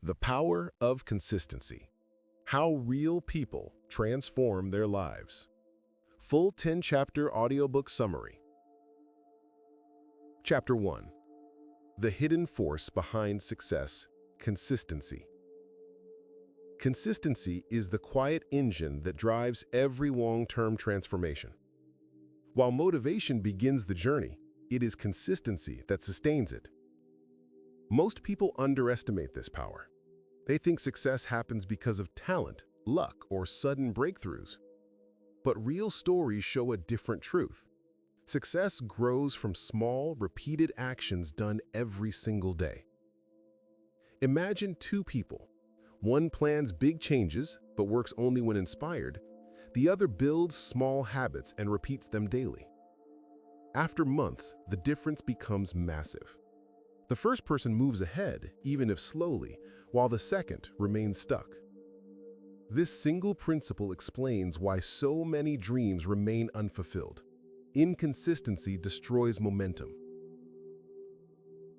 The Power of Consistency. How Real People Transform Their Lives. Full 10-chapter audiobook summary. Chapter 1. The Hidden Force Behind Success, Consistency. Consistency is the quiet engine that drives every long-term transformation. While motivation begins the journey, it is consistency that sustains it. Most people underestimate this power. They think success happens because of talent, luck, or sudden breakthroughs. But real stories show a different truth. Success grows from small, repeated actions done every single day. Imagine two people. One plans big changes, but works only when inspired. The other builds small habits and repeats them daily. After months, the difference becomes massive. The first person moves ahead, even if slowly, while the second remains stuck. This single principle explains why so many dreams remain unfulfilled. Inconsistency destroys momentum.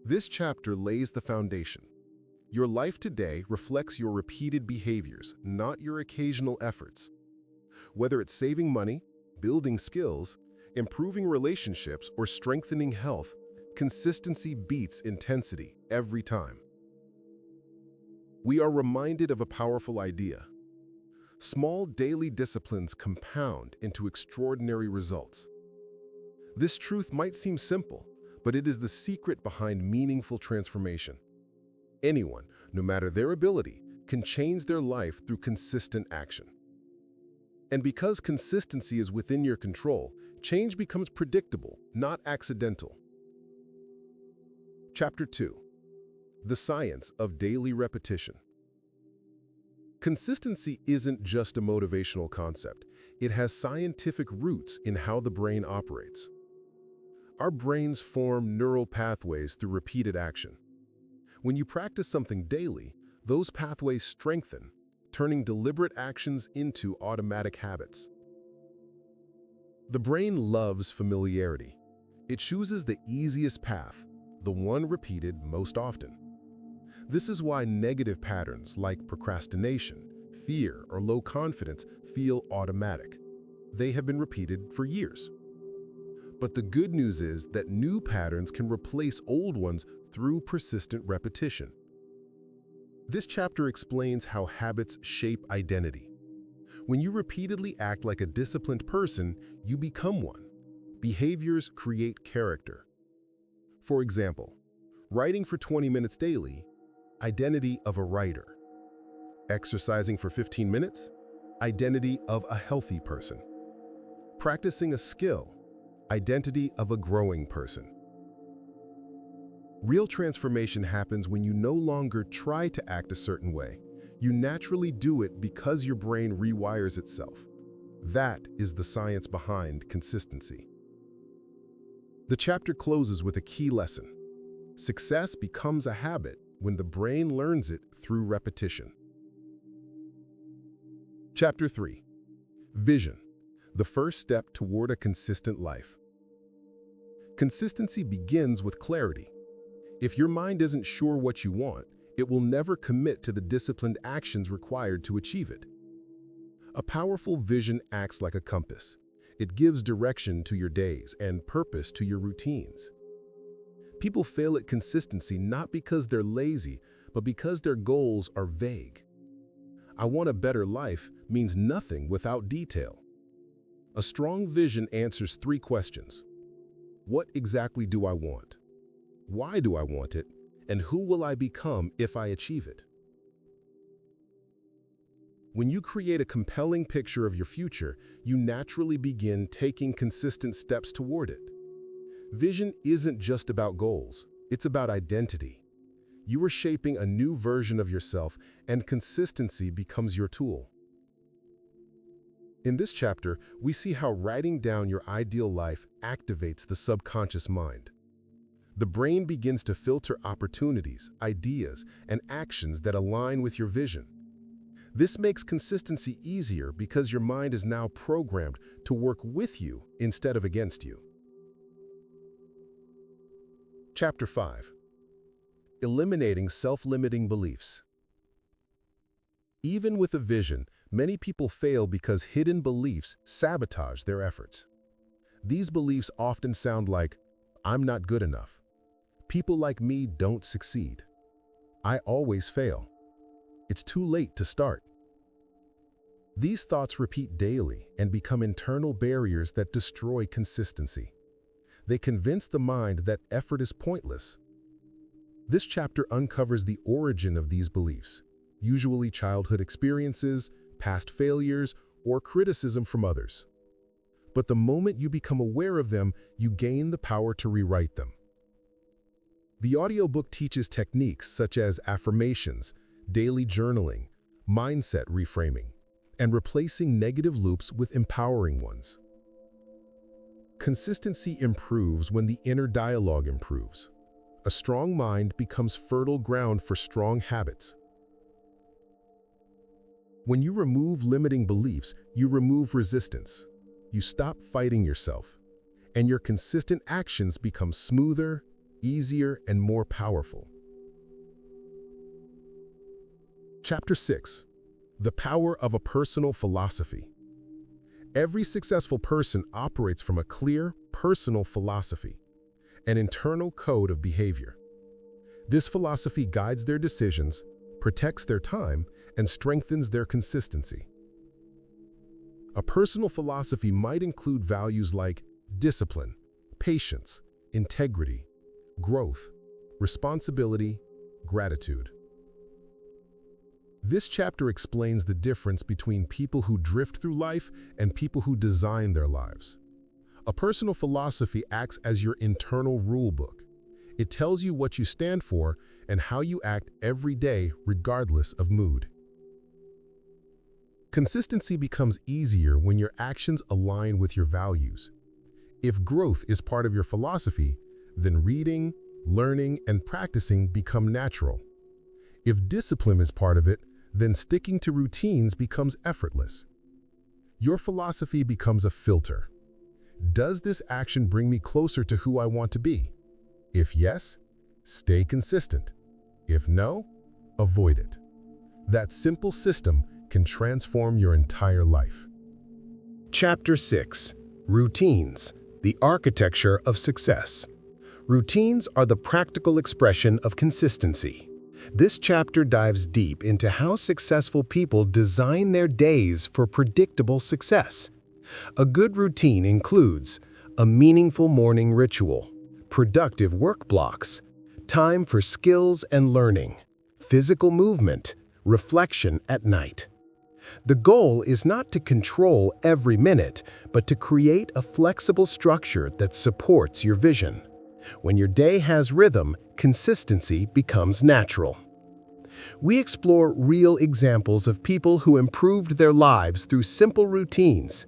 This chapter lays the foundation. Your life today reflects your repeated behaviors, not your occasional efforts. Whether it's saving money, building skills, improving relationships, or strengthening health, consistency beats intensity every time. We are reminded of a powerful idea. Small daily disciplines compound into extraordinary results. This truth might seem simple, but it is the secret behind meaningful transformation. Anyone, no matter their ability, can change their life through consistent action. And because consistency is within your control, change becomes predictable, not accidental. Chapter 2. The Science of Daily Repetition. Consistency isn't just a motivational concept. It has scientific roots in how the brain operates. Our brains form neural pathways through repeated action. When you practice something daily, those pathways strengthen, turning deliberate actions into automatic habits. The brain loves familiarity. It chooses the easiest path, the one repeated most often. This is why negative patterns like procrastination, fear, or low confidence feel automatic. They have been repeated for years. But the good news is that new patterns can replace old ones through persistent repetition. This chapter explains how habits shape identity. When you repeatedly act like a disciplined person, you become one. Behaviors create character. For example, writing for 20 minutes daily, identity of a writer. Exercising for 15 minutes, identity of a healthy person. Practicing a skill, identity of a growing person. Real transformation happens when you no longer try to act a certain way. You naturally do it because your brain rewires itself. That is the science behind consistency. The chapter closes with a key lesson. Success becomes a habit when the brain learns it through repetition. Chapter 3. Vision, the first step toward a consistent life. Consistency begins with clarity. If your mind isn't sure what you want, it will never commit to the disciplined actions required to achieve it. A powerful vision acts like a compass. It gives direction to your days and purpose to your routines. People fail at consistency not because they're lazy, but because their goals are vague. I want a better life means nothing without detail. A strong vision answers three questions. What exactly do I want? Why do I want it? And who will I become if I achieve it? When you create a compelling picture of your future, you naturally begin taking consistent steps toward it. Vision isn't just about goals, it's about identity. You are shaping a new version of yourself, and consistency becomes your tool. In this chapter, we see how writing down your ideal life activates the subconscious mind. The brain begins to filter opportunities, ideas, and actions that align with your vision. This makes consistency easier because your mind is now programmed to work with you instead of against you. Chapter 5. Eliminating self-limiting beliefs. Even with a vision, many people fail because hidden beliefs sabotage their efforts. These beliefs often sound like, "I'm not good enough. People like me don't succeed. I always fail. It's too late to start." These thoughts repeat daily and become internal barriers that destroy consistency. They convince the mind that effort is pointless. This chapter uncovers the origin of these beliefs, usually childhood experiences, past failures, or criticism from others. But the moment you become aware of them, you gain the power to rewrite them. The audiobook teaches techniques such as affirmations, daily journaling, mindset reframing, and replacing negative loops with empowering ones. Consistency improves when the inner dialogue improves. A strong mind becomes fertile ground for strong habits. When you remove limiting beliefs, you remove resistance. You stop fighting yourself, and your consistent actions become smoother, easier, and more powerful. Chapter 6. The Power of a Personal Philosophy. Every successful person operates from a clear, personal philosophy, an internal code of behavior. This philosophy guides their decisions, protects their time, and strengthens their consistency. A personal philosophy might include values like discipline, patience, integrity, growth, responsibility, gratitude. This chapter explains the difference between people who drift through life and people who design their lives. A personal philosophy acts as your internal rule book. It tells you what you stand for and how you act every day, regardless of mood. Consistency becomes easier when your actions align with your values. If growth is part of your philosophy, then reading, learning, and practicing become natural. If discipline is part of it, then sticking to routines becomes effortless. Your philosophy becomes a filter. Does this action bring me closer to who I want to be? If yes, stay consistent. If no, avoid it. That simple system can transform your entire life. Chapter 6. Routines, the Architecture of Success. Routines are the practical expression of consistency. This chapter dives deep into how successful people design their days for predictable success. A good routine includes a meaningful morning ritual, productive work blocks, time for skills and learning, physical movement, reflection at night. The goal is not to control every minute, but to create a flexible structure that supports your vision. When your day has rhythm, consistency becomes natural. We explore real examples of people who improved their lives through simple routines.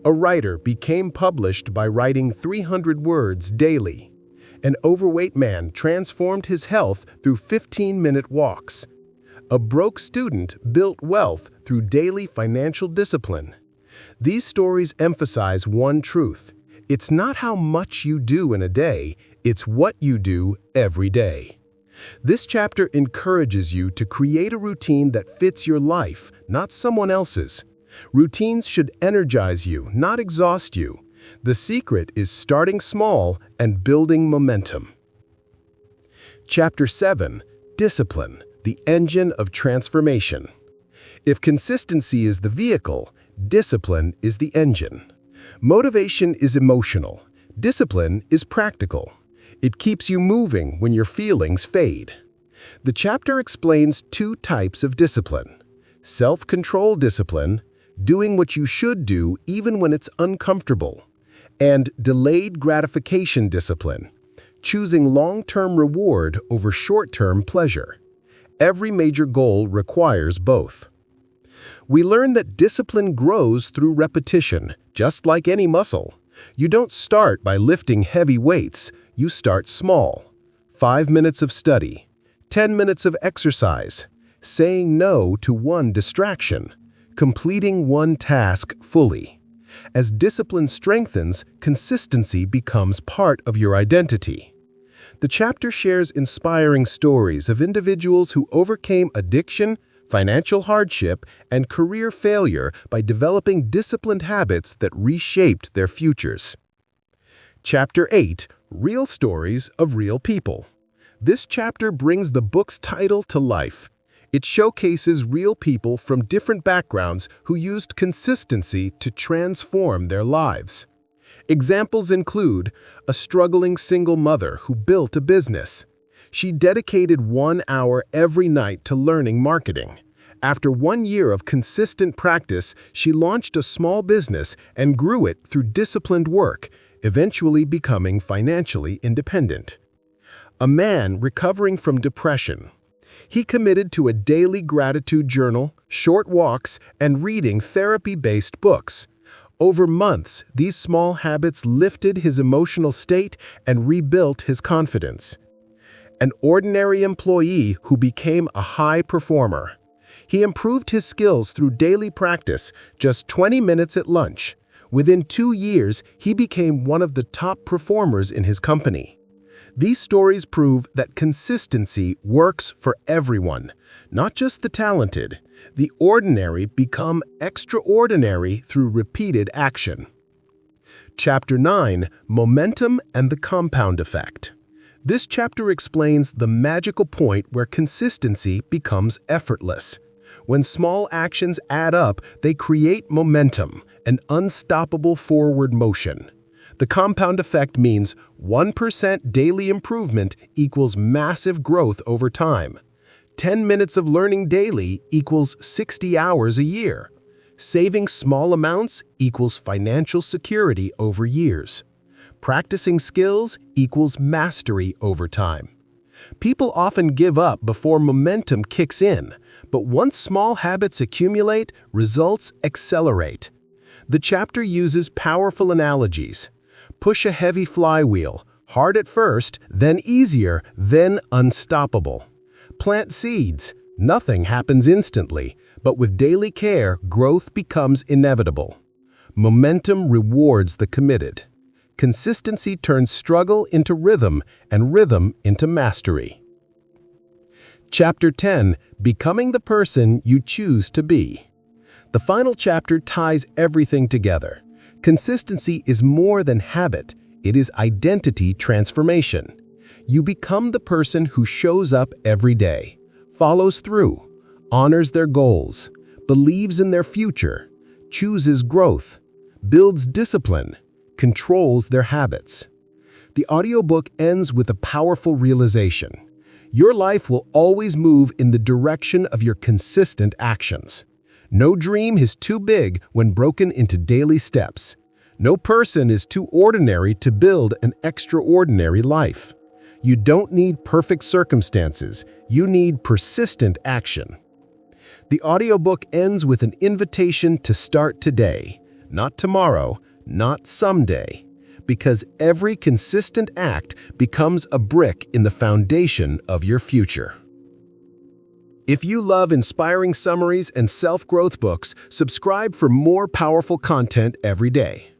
A writer became published by writing 300 words daily. An overweight man transformed his health through 15-minute walks. A broke student built wealth through daily financial discipline. These stories emphasize one truth: it's not how much you do in a day, it's what you do every day. This chapter encourages you to create a routine that fits your life, not someone else's. Routines should energize you, not exhaust you. The secret is starting small and building momentum. Chapter 7. Discipline, the Engine of Transformation. If consistency is the vehicle, discipline is the engine. Motivation is emotional. Discipline is practical. It keeps you moving when your feelings fade. The chapter explains two types of discipline: self-control discipline, doing what you should do even when it's uncomfortable, and delayed gratification discipline, choosing long-term reward over short-term pleasure. Every major goal requires both. We learn that discipline grows through repetition, just like any muscle. You don't start by lifting heavy weights, you start small. 5 minutes of study, 10 minutes of exercise, saying no to one distraction, completing one task fully. As discipline strengthens, consistency becomes part of your identity. The chapter shares inspiring stories of individuals who overcame addiction, financial hardship, and career failure by developing disciplined habits that reshaped their futures. Chapter 8: Real Stories of Real People. This chapter brings the book's title to life. It showcases real people from different backgrounds who used consistency to transform their lives. Examples include a struggling single mother who built a business. She dedicated 1 hour every night to learning marketing. After 1 year of consistent practice, she launched a small business and grew it through disciplined work, eventually becoming financially independent. A man recovering from depression. He committed to a daily gratitude journal, short walks, and reading therapy-based books. Over months, these small habits lifted his emotional state and rebuilt his confidence. An ordinary employee who became a high performer. He improved his skills through daily practice, just 20 minutes at lunch. Within 2 years, he became one of the top performers in his company. These stories prove that consistency works for everyone, not just the talented. The ordinary become extraordinary through repeated action. Chapter 9: Momentum and the Compound Effect. This chapter explains the magical point where consistency becomes effortless. When small actions add up, they create momentum, an unstoppable forward motion. The compound effect means 1% daily improvement equals massive growth over time. 10 minutes of learning daily equals 60 hours a year. Saving small amounts equals financial security over years. Practicing skills equals mastery over time. People often give up before momentum kicks in, but once small habits accumulate, results accelerate. The chapter uses powerful analogies. Push a heavy flywheel, hard at first, then easier, then unstoppable. Plant seeds. Nothing happens instantly, but with daily care, growth becomes inevitable. Momentum rewards the committed. Consistency turns struggle into rhythm and rhythm into mastery. Chapter 10: Becoming the Person You Choose to Be. The final chapter ties everything together. Consistency is more than habit, it is identity transformation. You become the person who shows up every day, follows through, honors their goals, believes in their future, chooses growth, builds discipline, controls their habits. The audiobook ends with a powerful realization. Your life will always move in the direction of your consistent actions. No dream is too big when broken into daily steps. No person is too ordinary to build an extraordinary life. You don't need perfect circumstances, you need persistent action. The audiobook ends with an invitation to start today, not tomorrow, not someday, because every consistent act becomes a brick in the foundation of your future. If you love inspiring summaries and self-growth books, subscribe for more powerful content every day.